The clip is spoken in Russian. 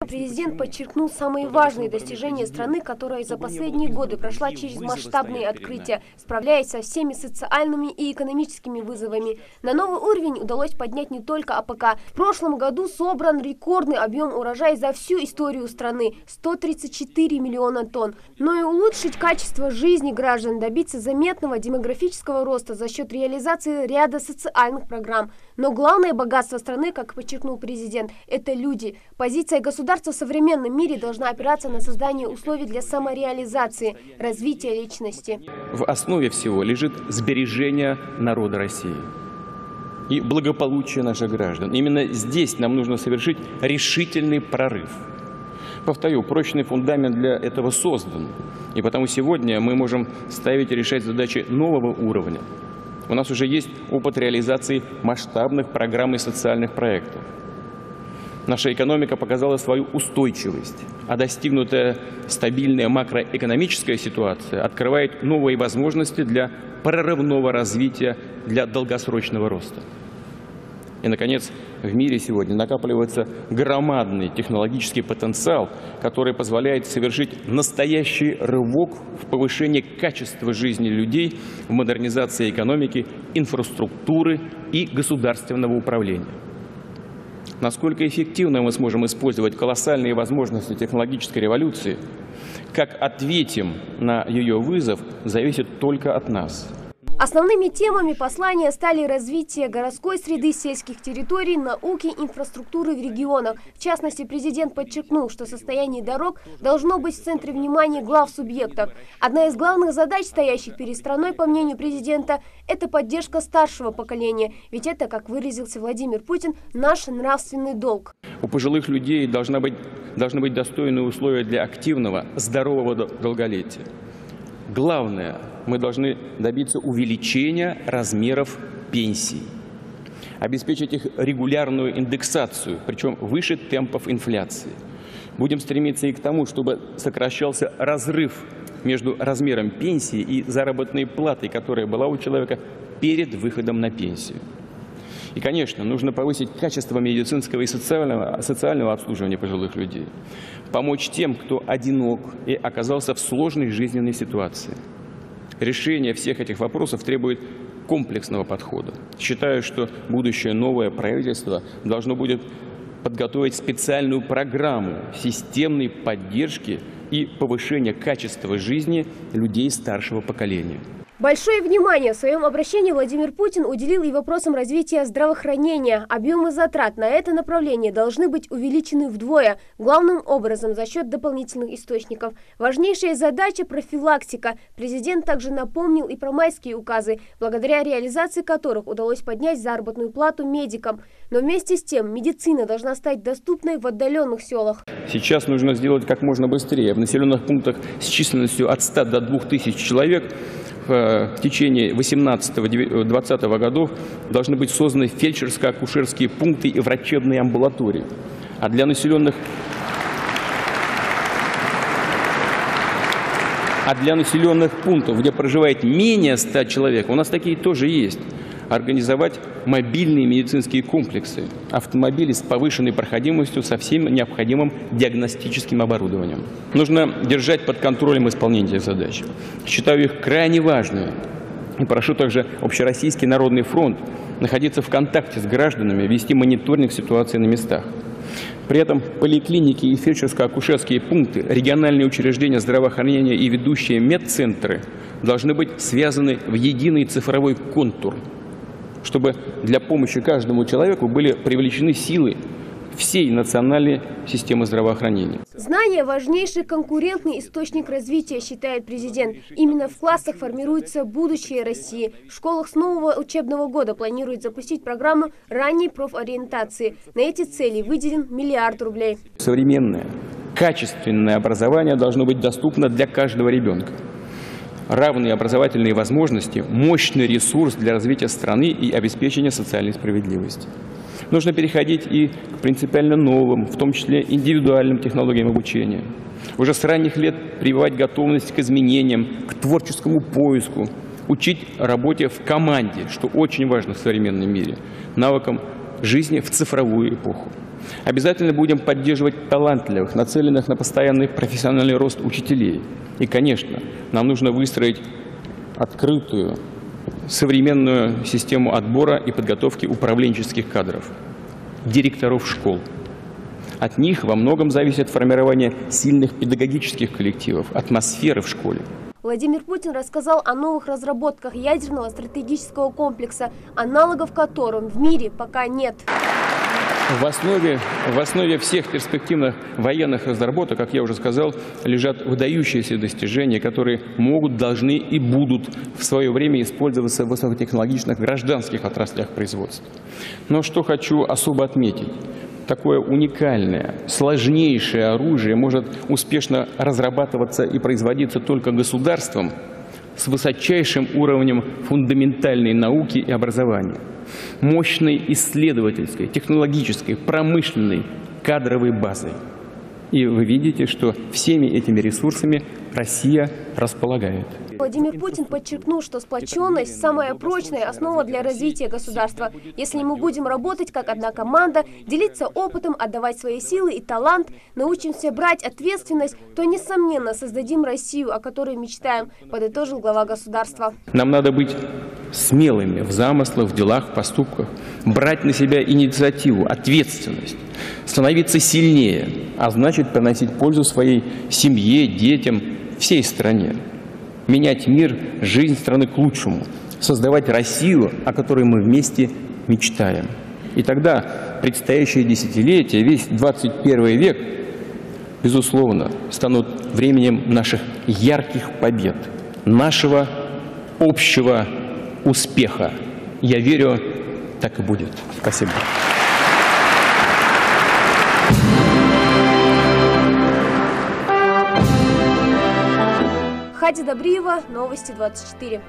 президент подчеркнул самые важные достижения страны, которая за последние годы прошла через масштабные открытия, справляясь со всеми социальными и экономическими вызовами. На новый уровень удалось поднять не только АПК. В прошлом году собран рекордный объем урожая за всю историю страны – 134 миллиона тонн. Но и улучшить качество жизни граждан, добиться заметного демографического роста за счет реализации ряда социальных программ. Но главное богатство страны, как подчеркнул президент, это люди. Позиция государства в современном мире должна опираться на создание условий для самореализации, развития личности. В основе всего лежит сбережение народа России и благополучие наших граждан. Именно здесь нам нужно совершить решительный прорыв. Повторю, прочный фундамент для этого создан, и потому сегодня мы можем ставить и решать задачи нового уровня. У нас уже есть опыт реализации масштабных программ и социальных проектов. Наша экономика показала свою устойчивость, а достигнутая стабильная макроэкономическая ситуация открывает новые возможности для прорывного развития, для долгосрочного роста. И, наконец, в мире сегодня накапливается громадный технологический потенциал, который позволяет совершить настоящий рывок в повышении качества жизни людей, в модернизации экономики, инфраструктуры и государственного управления. Насколько эффективно мы сможем использовать колоссальные возможности технологической революции, как ответим на ее вызов, зависит только от нас. Основными темами послания стали развитие городской среды, сельских территорий, науки, инфраструктуры в регионах. В частности, президент подчеркнул, что состояние дорог должно быть в центре внимания глав субъектов. Одна из главных задач, стоящих перед страной, по мнению президента, это поддержка старшего поколения. Ведь это, как выразился Владимир Путин, наш нравственный долг. У пожилых людей должны быть достойные условия для активного, здорового долголетия. Главное, мы должны добиться увеличения размеров пенсий, обеспечить их регулярную индексацию, причем выше темпов инфляции. Будем стремиться и к тому, чтобы сокращался разрыв между размером пенсии и заработной платой, которая была у человека перед выходом на пенсию. И, конечно, нужно повысить качество медицинского и социального обслуживания пожилых людей, помочь тем, кто одинок и оказался в сложной жизненной ситуации. Решение всех этих вопросов требует комплексного подхода. Считаю, что будущее новое правительство должно будет подготовить специальную программу системной поддержки и повышения качества жизни людей старшего поколения. Большое внимание в своем обращении Владимир Путин уделил и вопросам развития здравоохранения. Объемы затрат на это направление должны быть увеличены вдвое, главным образом за счет дополнительных источников. Важнейшая задача – профилактика. Президент также напомнил и про майские указы, благодаря реализации которых удалось поднять заработную плату медикам. Но вместе с тем медицина должна стать доступной в отдаленных селах. Сейчас нужно сделать как можно быстрее. В населенных пунктах с численностью от 100 до 2000 человек в течение 18-20 годов должны быть созданы фельдшерско-акушерские пункты и врачебные амбулатории. А для населенных пунктов, где проживает менее 100 человек, у нас такие тоже есть, организовать мобильные медицинские комплексы, автомобили с повышенной проходимостью со всем необходимым диагностическим оборудованием. Нужно держать под контролем исполнение этих задач. Считаю их крайне важными. И прошу также Общероссийский народный фронт находиться в контакте с гражданами, вести мониторинг ситуации на местах. При этом поликлиники и фельдшерско-акушерские пункты, региональные учреждения здравоохранения и ведущие медцентры должны быть связаны в единый цифровой контур, чтобы для помощи каждому человеку были привлечены силы всей национальной системы здравоохранения. Знание – важнейший конкурентный источник развития, считает президент. Именно в классах формируется будущее России. В школах с нового учебного года планируют запустить программу ранней профориентации. На эти цели выделен 1 миллиард рублей. Современное, качественное образование должно быть доступно для каждого ребенка. Равные образовательные возможности – мощный ресурс для развития страны и обеспечения социальной справедливости. Нужно переходить и к принципиально новым, в том числе индивидуальным технологиям обучения. Уже с ранних лет прививать готовность к изменениям, к творческому поиску, учить работе в команде, что очень важно в современном мире, навыкам жизни в цифровую эпоху. Обязательно будем поддерживать талантливых, нацеленных на постоянный профессиональный рост учителей. И, конечно, нам нужно выстроить открытую, современную систему отбора и подготовки управленческих кадров, директоров школ. От них во многом зависит формирование сильных педагогических коллективов, атмосферы в школе. Владимир Путин рассказал о новых разработках ядерного стратегического комплекса, аналогов которым в мире пока нет. В основе всех перспективных военных разработок, как я уже сказал, лежат выдающиеся достижения, которые могут, должны и будут в свое время использоваться в высокотехнологичных гражданских отраслях производства. Но что хочу особо отметить. Такое уникальное, сложнейшее оружие может успешно разрабатываться и производиться только государством с высочайшим уровнем фундаментальной науки и образования, мощной исследовательской, технологической, промышленной, кадровой базой. И вы видите, что всеми этими ресурсами Россия располагает. Владимир Путин подчеркнул, что сплоченность – самая прочная основа для развития государства. Если мы будем работать как одна команда, делиться опытом, отдавать свои силы и талант, научимся брать ответственность, то, несомненно, создадим Россию, о которой мечтаем, подытожил глава государства. Нам надо быть смелыми в замыслах, в делах, в поступках, брать на себя инициативу, ответственность, становиться сильнее, а значит приносить пользу своей семье, детям, всей стране. Менять мир, жизнь страны к лучшему, создавать Россию, о которой мы вместе мечтаем. И тогда предстоящие десятилетия, весь 21 век, безусловно, станут временем наших ярких побед, нашего общего успеха. Я верю, так и будет. Спасибо. Хади Добриева, Новости 24.